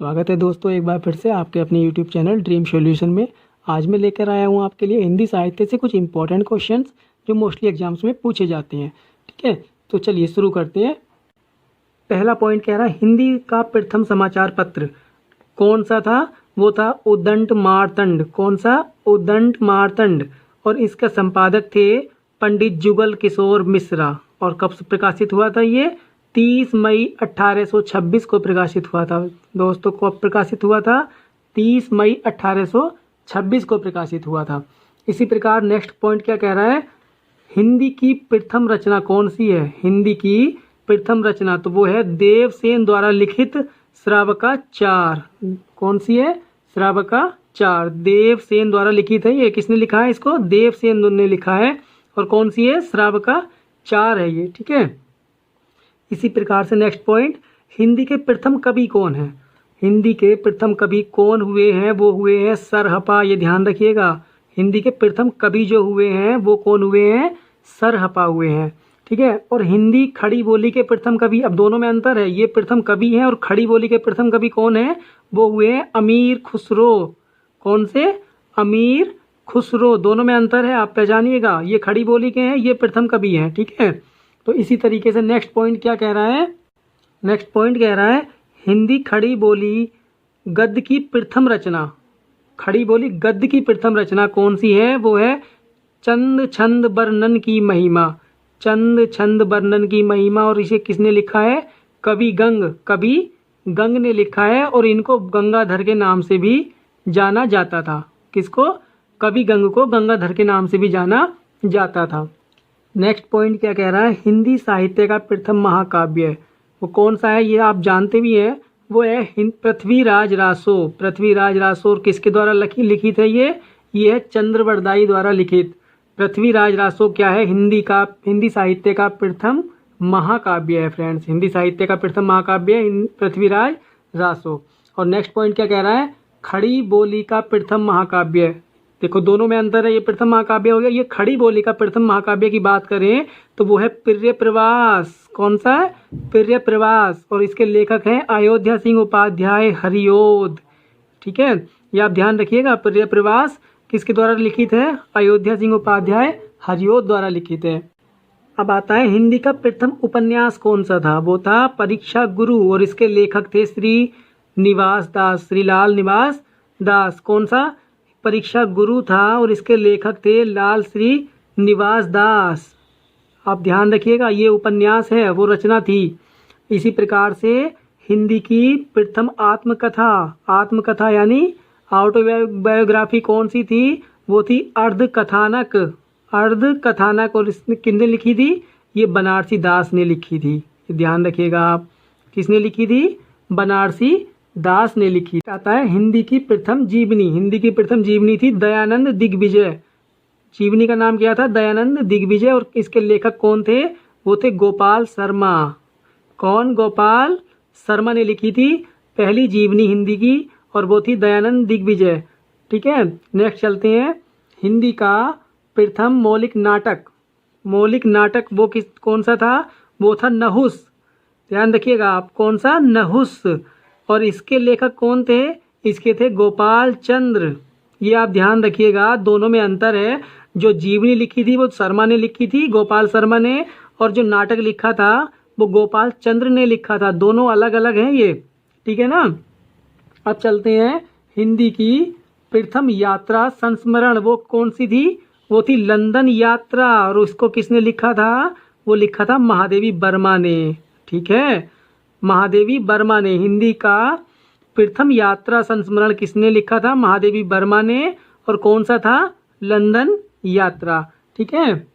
स्वागत है दोस्तों एक बार फिर से आपके अपने यूट्यूब चैनल ड्रीम सॉल्यूशन में। आज मैं लेकर आया हूँ आपके लिए हिंदी साहित्य से कुछ इंपॉर्टेंट क्वेश्चंस जो मोस्टली एग्जाम्स में पूछे जाते हैं। ठीक है, तो चलिए शुरू करते हैं। पहला पॉइंट कह रहा है हिंदी का प्रथम समाचार पत्र कौन सा था? वो था उदंड मार्तंड। कौन सा? उदंड मार्तंड। और इसका संपादक थे पंडित जुगल किशोर मिश्रा। और कब प्रकाशित हुआ था? ये 30 मई 1826 को प्रकाशित हुआ था। दोस्तों कब प्रकाशित हुआ था? 30 मई 1826 को प्रकाशित हुआ था। इसी प्रकार नेक्स्ट पॉइंट क्या कह रहा है? हिंदी की प्रथम रचना कौन सी है? हिंदी की प्रथम रचना तो वो है देवसेन द्वारा लिखित श्रावकाचार। कौन सी है? श्रावकाचार। देवसेन द्वारा लिखित है। ये किसने लिखा है इसको? देवसेन ने लिखा है। और कौन सी है? श्रावकाचार है ये। ठीक है, इसी प्रकार से नेक्स्ट पॉइंट, हिंदी के प्रथम कवि कौन है? हिंदी के प्रथम कवि कौन हुए हैं? वो हुए हैं सरहपा। ये ध्यान रखिएगा, हिंदी के प्रथम कवि जो हुए हैं वो कौन हुए हैं? सरहपा हुए हैं। ठीक है, और हिंदी खड़ी बोली के प्रथम कवि, अब दोनों में अंतर है। ये प्रथम कवि हैं और खड़ी बोली के प्रथम कवि कौन है? वो हुए हैं अमीर खुसरो। कौन से? अमीर खुसरो। दोनों में अंतर है, आप पहचानिएगा। ये खड़ी बोली के हैं, ये प्रथम कवि हैं। ठीक है, तो इसी तरीके से नेक्स्ट पॉइंट क्या कह रहा है? नेक्स्ट पॉइंट कह रहा है हिंदी खड़ी बोली गद्य की प्रथम रचना। खड़ी बोली गद्य की प्रथम रचना कौन सी है? वो है चंद छंद वर्णन की महिमा। चंद छंद वर्णन की महिमा। और इसे किसने लिखा है? कवि गंग। कवि गंग ने लिखा है। और इनको गंगाधर के नाम से भी जाना जाता था। किसको? कवि गंग को गंगाधर के नाम से भी जाना जाता था। नेक्स्ट पॉइंट क्या कह रहा है? हिंदी साहित्य का प्रथम महाकाव्य वो कौन सा है? ये आप जानते भी हैं, वो है पृथ्वीराज रासो। पृथ्वीराज रासो। और किसके द्वारा लिखित है ये है चंद्रवरदाई द्वारा लिखित। पृथ्वीराज रासो क्या है? हिंदी साहित्य का प्रथम महाकाव्य है फ्रेंड्स। हिंदी साहित्य का प्रथम महाकाव्य है पृथ्वीराज रासो। और नेक्स्ट पॉइंट क्या कह रहा है? खड़ी बोली का प्रथम महाकाव्य। देखो दोनों में अंतर है। ये प्रथम महाकाव्य हो गया। ये खड़ी बोली का प्रथम महाकाव्य की बात करें तो वो है प्रियप्रवास। कौन सा है? प्रियप्रवास। और इसके लेखक हैं अयोध्या सिंह उपाध्याय हरिओद। ठीक है, ये आप ध्यान रखिएगा। प्रियप्रवास किसके द्वारा लिखित है? अयोध्या सिंह उपाध्याय हरिओद द्वारा लिखित है। अब आता है हिंदी का प्रथम उपन्यास कौन सा था? वो था परीक्षा गुरु। और इसके लेखक थे श्री निवास दास, श्रीलाल निवास दास। कौन सा? परीक्षा गुरु था। और इसके लेखक थे लाल श्री निवास दास। आप ध्यान रखिएगा, ये उपन्यास है, वो रचना थी। इसी प्रकार से हिंदी की प्रथम आत्मकथा, आत्मकथा यानी ऑटोबायोग्राफी कौन सी थी? वो थी अर्धकथानक। अर्धकथानक। और इसने किसने लिखी थी? ये बनारसी दास ने लिखी थी। ध्यान रखिएगा आप, किसने लिखी थी? बनारसी दास ने लिखी। आता है हिंदी की प्रथम जीवनी। हिंदी की प्रथम जीवनी थी दयानंद दिग्विजय। जीवनी का नाम क्या था? दयानंद दिग्विजय। और इसके लेखक कौन थे? वो थे गोपाल शर्मा। कौन? गोपाल शर्मा ने लिखी थी पहली जीवनी हिंदी की, और वो थी दयानंद दिग्विजय। ठीक है, नेक्स्ट चलते हैं। हिंदी का प्रथम मौलिक नाटक। मौलिक नाटक वो कौन सा था? वो था नहुस। ध्यान रखिएगा आप, कौन सा? नहुस। और इसके लेखक कौन थे? इसके थे गोपाल चंद्र। ये आप ध्यान रखिएगा, दोनों में अंतर है। जो जीवनी लिखी थी वो शर्मा ने लिखी थी, गोपाल शर्मा ने। और जो नाटक लिखा था वो गोपाल चंद्र ने लिखा था। दोनों अलग अलग हैं ये। ठीक है ना। अब चलते हैं हिंदी की प्रथम यात्रा संस्मरण वो कौन सी थी? वो थी लंदन यात्रा। और उसको किसने लिखा था? वो लिखा था महादेवी वर्मा ने। ठीक है, महादेवी वर्मा ने। हिंदी का प्रथम यात्रा संस्मरण किसने लिखा था? महादेवी वर्मा ने। और कौन सा था? लंदन यात्रा। ठीक है,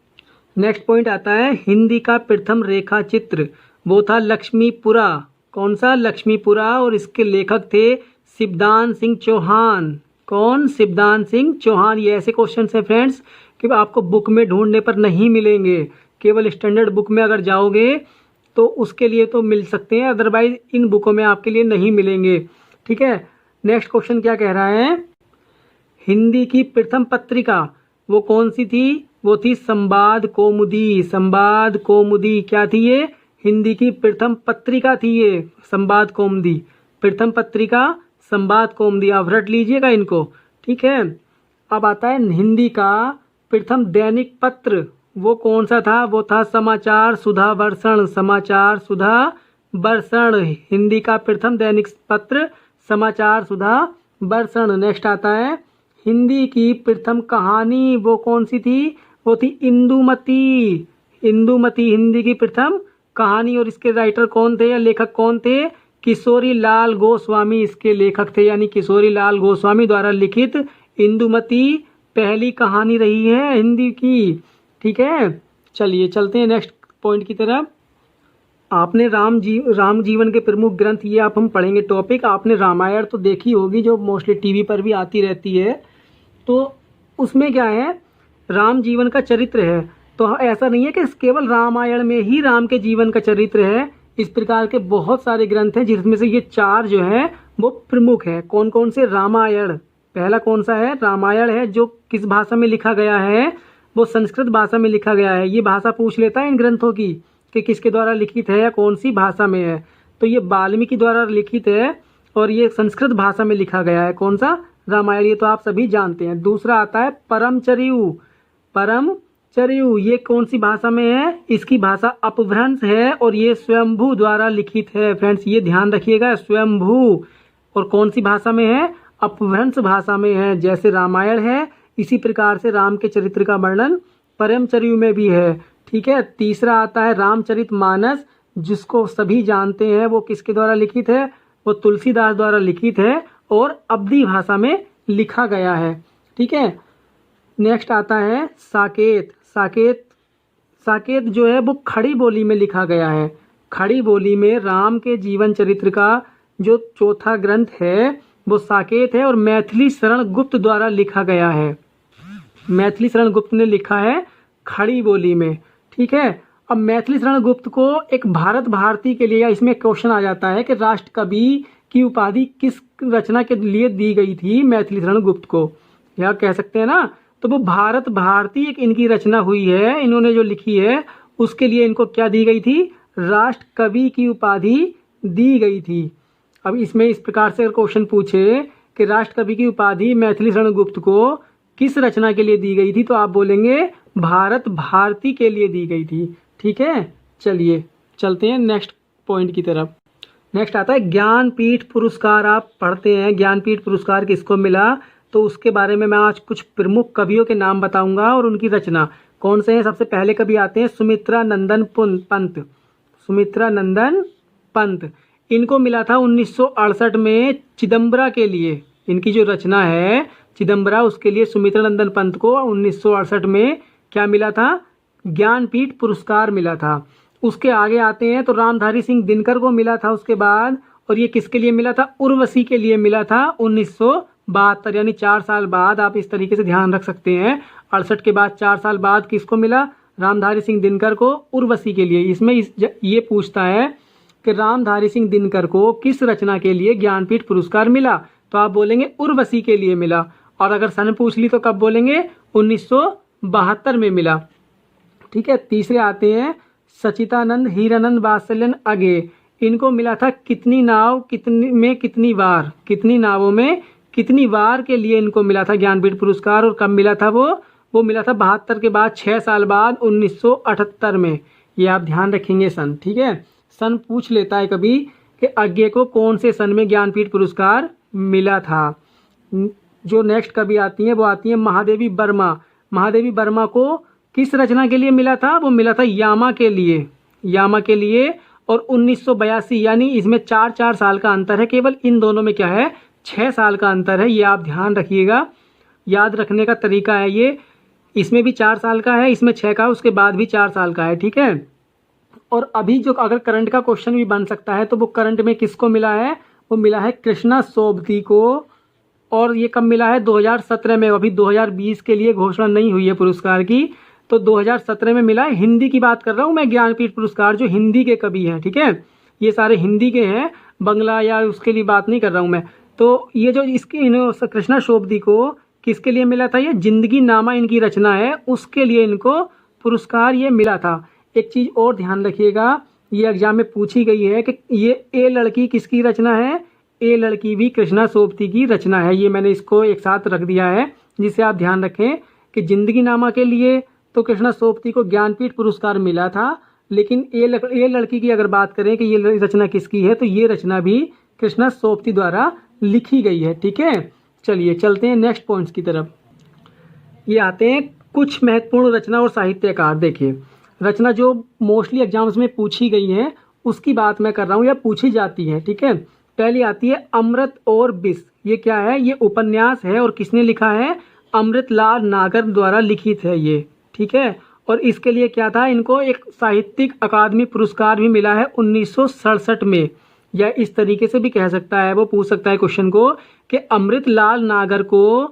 नेक्स्ट पॉइंट आता है हिंदी का प्रथम रेखा चित्र। वो था लक्ष्मीपुरा। कौन सा? लक्ष्मीपुरा। और इसके लेखक थे शिवदान सिंह चौहान। कौन? शिवदान सिंह चौहान। ये ऐसे क्वेश्चन है फ्रेंड्स कि आपको बुक में ढूंढने पर नहीं मिलेंगे। केवल स्टैंडर्ड बुक में अगर जाओगे तो उसके लिए तो मिल सकते हैं, अदरवाइज इन बुकों में आपके लिए नहीं मिलेंगे। ठीक है, नेक्स्ट क्वेश्चन क्या कह रहा है? हिंदी की प्रथम पत्रिका वो कौन सी थी? वो थी संवाद कौमुदी। संवाद कौमुदी क्या थी? ये हिंदी की प्रथम पत्रिका थी ये संवाद कौमुदी। प्रथम पत्रिका, संवाद कौमुदी, आप रट लीजिएगा इनको, ठीक है। अब आता है हिंदी का प्रथम दैनिक पत्र, वो कौन सा था? वो था समाचार सुधा वर्षण, समाचार सुधा वर्षण, हिंदी का प्रथम दैनिक पत्र समाचार सुधा वर्षण। नेक्स्ट आता है हिंदी की प्रथम कहानी, वो कौन सी थी? वो थी इंदुमती, इंदुमती हिंदी की प्रथम कहानी। और इसके राइटर कौन थे या लेखक कौन थे? किशोरी लाल गोस्वामी इसके लेखक थे, यानी किशोरी लाल गोस्वामी द्वारा लिखित इंदुमती पहली कहानी रही है हिंदी की, ठीक है। चलिए चलते हैं नेक्स्ट पॉइंट की तरफ। आपने राम जीवन के प्रमुख ग्रंथ, ये आप हम पढ़ेंगे टॉपिक। आपने रामायण तो देखी होगी, जो मोस्टली टीवी पर भी आती रहती है। तो उसमें क्या है, राम जीवन का चरित्र है। तो ऐसा नहीं है कि केवल रामायण में ही राम के जीवन का चरित्र है, इस प्रकार के बहुत सारे ग्रंथ हैं जिसमें से ये 4 जो है वो प्रमुख है। कौन कौन से? रामायण, पहला कौन सा है? रामायण है, जो किस भाषा में लिखा गया है? वो संस्कृत भाषा में लिखा गया है। ये भाषा पूछ लेता है इन ग्रंथों की कि किसके द्वारा लिखित है या कौन सी भाषा में है। तो ये वाल्मीकि द्वारा लिखित है और ये संस्कृत भाषा में लिखा गया है। कौन सा? रामायण, ये तो आप सभी जानते हैं। दूसरा आता है परमचर्यु, परमचर्यु ये कौन सी भाषा में है? इसकी भाषा अपभ्रंश है और ये स्वयंभू द्वारा लिखित है। फ्रेंड्स ये ध्यान रखिएगा, स्वयंभू। और कौन सी भाषा में है? अपभ्रंश भाषा में है। जैसे रामायण है, इसी प्रकार से राम के चरित्र का वर्णन परमचर्यु में भी है, ठीक है। तीसरा आता है रामचरितमानस, जिसको सभी जानते हैं। वो किसके द्वारा लिखित है? वो तुलसीदास द्वारा लिखित है और अवधी भाषा में लिखा गया है, ठीक है। नेक्स्ट आता है साकेत, साकेत, साकेत जो है वो खड़ी बोली में लिखा गया है। खड़ी बोली में राम के जीवन चरित्र का जो चौथा ग्रंथ है वो साकेत है और मैथिली शरण गुप्त द्वारा लिखा गया है। मैथिली शरण गुप्त ने लिखा है खड़ी बोली में, ठीक है। अब मैथिली शरण गुप्त को एक भारत भारती के लिए, इसमें क्वेश्चन आ जाता है कि राष्ट्र कवि की उपाधि किस रचना के लिए दी गई थी मैथिली शरण गुप्त को, या कह सकते हैं ना। तो वो भारत भारती एक इनकी रचना हुई है, इन्होंने जो लिखी है उसके लिए इनको क्या दी गई थी? राष्ट्र कवि की उपाधि दी गई थी। अब इसमें इस प्रकार से क्वेश्चन पूछे कि राष्ट्र कवि की उपाधि मैथिली शरण गुप्त को किस रचना के लिए दी गई थी, तो आप बोलेंगे भारत भारती के लिए दी गई थी, ठीक है। चलिए चलते हैं नेक्स्ट पॉइंट की तरफ। नेक्स्ट आता है ज्ञानपीठ पुरस्कार। आप पढ़ते हैं ज्ञानपीठ पुरस्कार किसको मिला, तो उसके बारे में मैं आज कुछ प्रमुख कवियों के नाम बताऊंगा और उनकी रचना कौन से हैं। सबसे पहले कवि आते हैं सुमित्रा नंदन पंत, सुमित्रा नंदन पंत। इनको मिला था 1968 में चिदम्बरा के लिए, इनकी जो रचना है चिदम्बरा, उसके लिए सुमित्रा नंदन पंत को 1968 में क्या मिला था? ज्ञानपीठ पुरस्कार मिला था। उसके आगे आते हैं तो रामधारी सिंह दिनकर को मिला था उसके बाद, और ये किसके लिए मिला था? उर्वशी के लिए मिला था 1972, यानी 4 साल बाद। आप इस तरीके से ध्यान रख सकते हैं, 68 के बाद 4 साल बाद किसको मिला? रामधारी सिंह दिनकर को उर्वशी के लिए। इसमें ये पूछता है कि रामधारी सिंह दिनकर को किस रचना के लिए ज्ञानपीठ पुरस्कार मिला, तो आप बोलेंगे उर्वशी के लिए मिला। और अगर सन पूछ ली तो कब बोलेंगे? 1972 में मिला, ठीक है। तीसरे आते हैं सचिदानंद हीरानंद वात्सल्यन अगे। इनको मिला था कितनी नाव कितनी में कितनी बार, कितनी नावों में कितनी बार के लिए इनको मिला था ज्ञानपीठ पुरस्कार। और कब मिला था वो मिला था 72 के बाद 6 साल बाद 1978 में। ये आप ध्यान रखेंगे सन, ठीक है। सन पूछ लेता है कभी कि अज्ञे को कौन से सन में ज्ञानपीठ पुरस्कार मिला था। जो नेक्स्ट कभी आती हैं वो आती हैं महादेवी वर्मा। महादेवी वर्मा को किस रचना के लिए मिला था? वो मिला था यामा के लिए, यामा के लिए। और 1982, यानी इसमें 4 साल का अंतर है, केवल इन दोनों में क्या है? 6 साल का अंतर है। ये आप ध्यान रखिएगा, याद रखने का तरीका है ये। इसमें भी 4 साल का है, इसमें 6 का, उसके बाद भी 4 साल का है, ठीक है। और अभी जो अगर करंट का क्वेश्चन भी बन सकता है तो वो करंट में किसको मिला है? वो मिला है कृष्णा सोबती को। और ये कब मिला है? 2017 में। अभी 2020 के लिए घोषणा नहीं हुई है पुरस्कार की, तो 2017 में मिला है। हिंदी की बात कर रहा हूँ मैं, ज्ञानपीठ पुरस्कार जो हिंदी के कवि हैं, ठीक है। ये सारे हिंदी के हैं, बंगला या उसके लिए बात नहीं कर रहा हूँ मैं। तो ये जो इसकी कृष्णा सोबती को किसके लिए मिला था? ये जिंदगी नामा इनकी रचना है, उसके लिए इनको पुरस्कार ये मिला था। एक चीज़ और ध्यान रखिएगा, ये एग्जाम में पूछी गई है कि ये ए लड़की किसकी रचना है? ए लड़की भी कृष्णा सोबती की रचना है। ये मैंने इसको एक साथ रख दिया है, जिसे आप ध्यान रखें कि जिंदगी नामा के लिए तो कृष्णा सोबती को ज्ञानपीठ पुरस्कार मिला था, लेकिन ए लड़की की अगर बात करें कि ये रचना किसकी है, तो ये रचना भी कृष्णा सोबती द्वारा लिखी गई है। ठीक है, चलिए चलते हैं नेक्स्ट पॉइंट्स की तरफ। ये आते हैं कुछ महत्वपूर्ण रचना और साहित्यकार। देखिए, रचना जो मोस्टली एग्जाम्स में पूछी गई है उसकी बात मैं कर रहा हूँ या पूछी जाती है। ठीक है, पहली आती है अमृत और विष। ये क्या है? ये उपन्यास है और किसने लिखा है? अमृतलाल नागर द्वारा लिखित है ये। ठीक है, और इसके लिए क्या था, इनको एक साहित्यिक अकादमी पुरस्कार भी मिला है 1967 में। या इस तरीके से भी कह सकता है, वो पूछ सकता है क्वेश्चन को कि अमृतलाल नागर को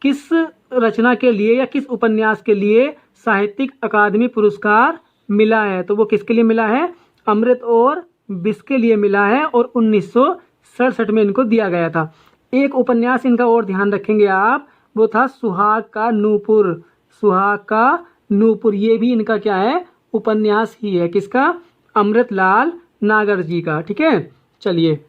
किस रचना के लिए या किस उपन्यास के लिए साहित्यिक अकादमी पुरस्कार मिला है, तो वो किसके लिए मिला है? अमृत और विष के लिए मिला है और 1967 में इनको दिया गया था। एक उपन्यास इनका और ध्यान रखेंगे आप, वो था सुहाग का नूपुर। सुहाग का नूपुर, ये भी इनका क्या है? उपन्यास ही है। किसका? अमृतलाल नागर जी का। ठीक है, चलिए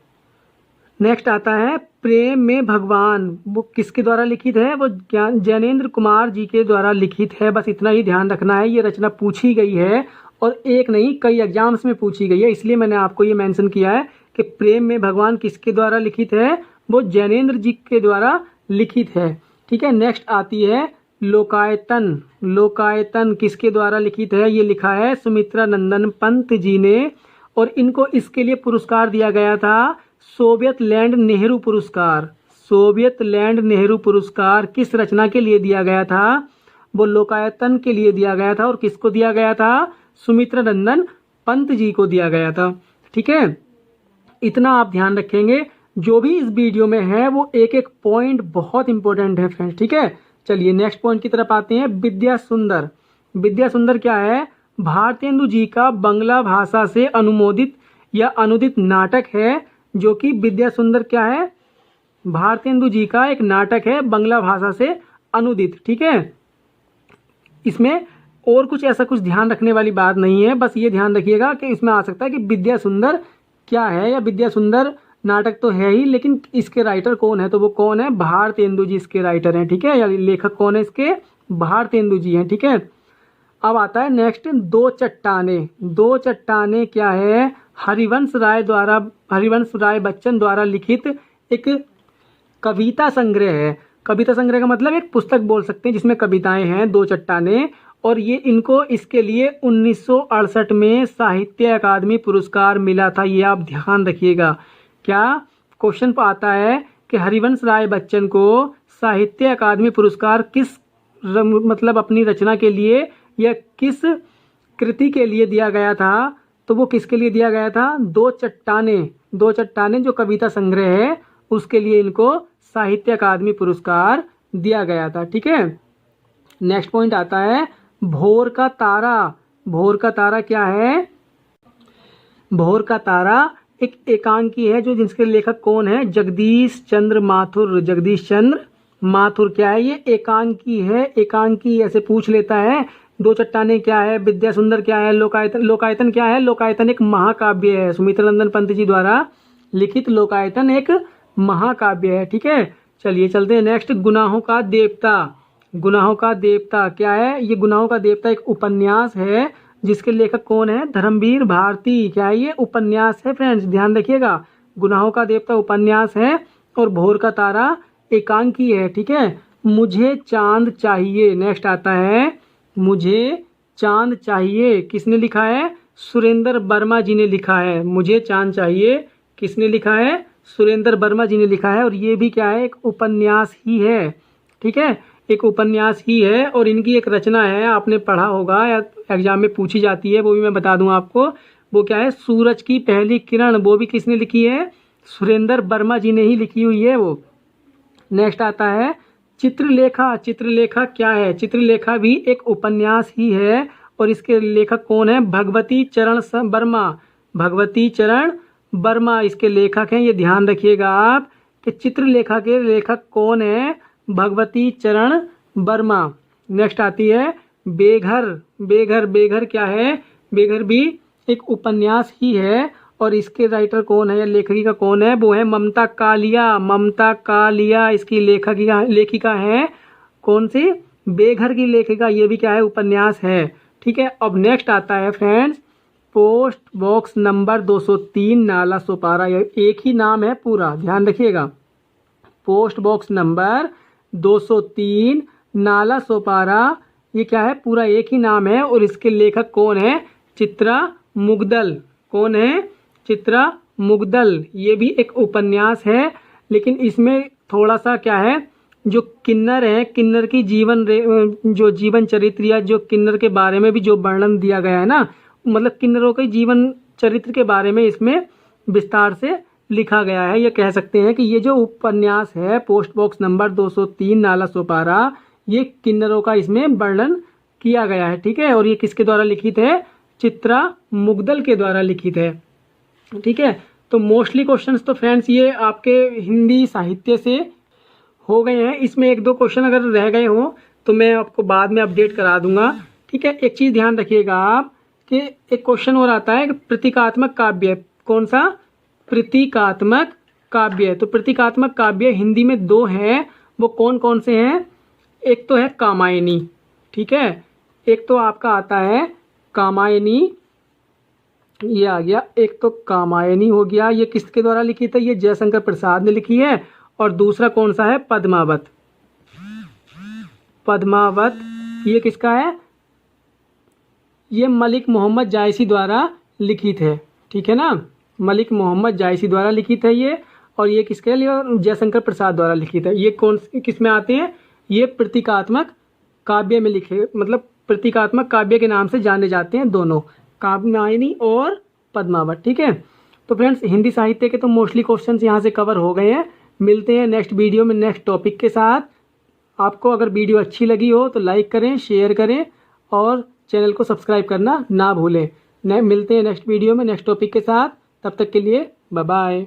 नेक्स्ट आता है प्रेम में भगवान। वो किसके द्वारा लिखित है? वो जैनेन्द्र कुमार जी के द्वारा लिखित है। बस इतना ही ध्यान रखना है। ये रचना पूछी गई है और एक नहीं कई एग्जाम्स में पूछी गई है, इसलिए मैंने आपको ये मेंशन किया है कि प्रेम में भगवान किसके द्वारा लिखित है? वो जैनेन्द्र जी के द्वारा लिखित है। ठीक है, नेक्स्ट आती है लोकायतन। लोकायतन किसके द्वारा लिखित है? ये लिखा है सुमित्रा नंदन पंत जी ने, और इनको इसके लिए पुरस्कार दिया गया था सोवियत लैंड नेहरू पुरस्कार। सोवियत लैंड नेहरू पुरस्कार किस रचना के लिए दिया गया था? वो लोकायतन के लिए दिया गया था। और किसको दिया गया था? सुमित्रा नंदन पंत जी को दिया गया था। ठीक है, इतना आप ध्यान रखेंगे। जो भी इस वीडियो में है वो एक एक पॉइंट बहुत इंपॉर्टेंट है फ्रेंड्स। ठीक है, चलिए नेक्स्ट पॉइंट की तरफ आते हैं। विद्या सुंदर। विद्या सुंदर क्या है? भारतेंदु जी का बंगला भाषा से अनुमोदित या अनुदित नाटक है, जो कि विद्या सुंदर क्या है? भारतेंदु जी का एक नाटक है बंगला भाषा से अनुदित। ठीक है, इसमें और कुछ ऐसा कुछ ध्यान रखने वाली बात नहीं है, बस ये ध्यान रखिएगा कि इसमें आ सकता है कि विद्या सुंदर क्या है, या विद्या सुंदर नाटक तो है ही, लेकिन इसके राइटर कौन है? तो वो कौन है? भारतेंदु जी इसके राइटर हैं। ठीक है, या लेखक कौन है इसके? भारतेंदु जी हैं। ठीक है, अब आता है नेक्स्ट दो चट्टाने। दो चट्टाने क्या है? हरिवंश राय बच्चन द्वारा लिखित एक कविता संग्रह है। कविता संग्रह का मतलब एक पुस्तक बोल सकते हैं जिसमें कविताएं हैं, दो चट्टाने। और ये इनको इसके लिए 1968 में साहित्य अकादमी पुरस्कार मिला था। ये आप ध्यान रखिएगा। क्या क्वेश्चन पर आता है कि हरिवंश राय बच्चन को साहित्य अकादमी पुरस्कार किस मतलब अपनी रचना के लिए या किस कृति के लिए दिया गया था? तो वो किसके लिए दिया गया था? दो चट्टाने। दो चट्टाने जो कविता संग्रह है उसके लिए इनको साहित्य अकादमी पुरस्कार दिया गया था। ठीक है, नेक्स्ट पॉइंट आता है भोर का तारा। भोर का तारा क्या है? भोर का तारा एक एकांकी है, जो जिसके लेखक कौन है? जगदीश चंद्र माथुर। जगदीश चंद्र माथुर क्या है? ये एकांकी है। एकांकी ऐसे पूछ लेता है। दो चट्टाने क्या है? विद्या सुंदर क्या है? लोकायतन। लोकायतन क्या है? लोकायतन एक महाकाव्य है, सुमित्रा नंदन पंत जी द्वारा लिखित लोकायतन एक महाकाव्य है। ठीक है, चलिए चलते हैं नेक्स्ट गुनाहों का देवता। गुनाहों का देवता क्या है? ये गुनाहों का देवता एक उपन्यास है जिसके लेखक कौन है? धर्मवीर भारती। क्या है? ये उपन्यास है फ्रेंड्स, ध्यान रखिएगा। गुनाहों का देवता उपन्यास है और भोर का तारा एकांकी है। ठीक है, मुझे चांद चाहिए। नेक्स्ट आता है मुझे चांद चाहिए। किसने लिखा है? सुरेंद्र वर्मा जी ने लिखा है। मुझे चांद चाहिए किसने लिखा है? सुरेंद्र वर्मा जी ने लिखा है। और ये भी क्या है? एक उपन्यास ही है। ठीक है, एक उपन्यास ही है। और इनकी एक रचना है, आपने पढ़ा होगा या एग्जाम में पूछी जाती है, वो भी मैं बता दूं आपको। वो क्या है? सूरज की पहली किरण। वो भी किसने लिखी है? सुरेंद्र वर्मा जी ने ही लिखी हुई है वो। नेक्स्ट आता है चित्रलेखा। चित्रलेखा क्या है? चित्रलेखा भी एक उपन्यास ही है और इसके लेखक कौन है? भगवती चरण वर्मा। भगवती चरण वर्मा इसके लेखक हैं। ये ध्यान रखिएगा आप कि चित्रलेखा के लेखक कौन है? भगवती चरण वर्मा। नेक्स्ट आती है बेघर। बेघर। बेघर क्या है? बेघर भी एक उपन्यास ही है और इसके राइटर कौन है या लेखिका कौन है, वो है ममता कालिया। ममता कालिया इसकी लेखिका है। कौन सी? बेघर की लेखिका। ये भी क्या है? उपन्यास है। ठीक है। अब नेक्स्ट आता है friends post box number 203 Nala Sopara. एक ही नाम है पूरा, ध्यान रखिएगा। Post box number 203 Nala Sopara, ये क्या है? पूरा एक ही नाम है। और इसके लेखक कौन है? चित्रा मुग्दल। कौन है? चित्रा मुग्दल। ये भी एक उपन्यास है, लेकिन इसमें थोड़ा सा क्या है, जो किन्नर है, किन्नर की जो जीवन चरित्र या जो किन्नर के बारे में भी जो वर्णन दिया गया है ना, मतलब किन्नरों के जीवन चरित्र के बारे में इसमें विस्तार से लिखा गया है। ये कह सकते हैं कि ये जो उपन्यास है post box number 203 Nala Sopara, ये किन्नरों का इसमें वर्णन किया गया है। ठीक है। और ये किसके द्वारा लिखित है? चित्रा मुग्दल के द्वारा लिखित है। ठीक है। तो मोस्टली क्वेश्चंस तो फ्रेंड्स ये आपके हिंदी साहित्य से हो गए हैं। इसमें एक दो क्वेश्चन अगर रह गए हों तो मैं आपको बाद में अपडेट करा दूंगा। ठीक है। एक चीज़ ध्यान रखिएगा आप कि एक क्वेश्चन और आता है प्रतीकात्मक काव्य। कौन सा? प्रतीकात्मक काव्य। तो प्रतीकात्मक काव्य हिंदी में दो हैं, वो कौन कौन से हैं? एक तो है कामायनी। ठीक है। एक तो आपका आता है कामायनी, ये आ गया। एक तो कामायनी हो गया, ये किसके द्वारा लिखित है? ये जयशंकर प्रसाद ने लिखी है। और दूसरा कौन सा है? पद्मावत। पद्मावत ये किसका है? ये मलिक मोहम्मद जायसी द्वारा लिखित है। ठीक है ना, मलिक मोहम्मद जायसी द्वारा लिखित है ये। और ये किसके लिए? जयशंकर प्रसाद द्वारा लिखित है। ये कौन किस में आते हैं? ये प्रतीकात्मक काव्य में लिखे, मतलब प्रतीकात्मक काव्य के नाम से जाने जाते हैं दोनों, कामायनी और पद्मावत। ठीक है। तो फ्रेंड्स हिंदी साहित्य के तो मोस्टली क्वेश्चंस यहाँ से कवर हो गए हैं। मिलते हैं नेक्स्ट वीडियो में नेक्स्ट टॉपिक के साथ। आपको अगर वीडियो अच्छी लगी हो तो लाइक करें, शेयर करें और चैनल को सब्सक्राइब करना ना भूलें। मिलते हैं नेक्स्ट वीडियो में नेक्स्ट टॉपिक के साथ। तब तक के लिए बाय बाय।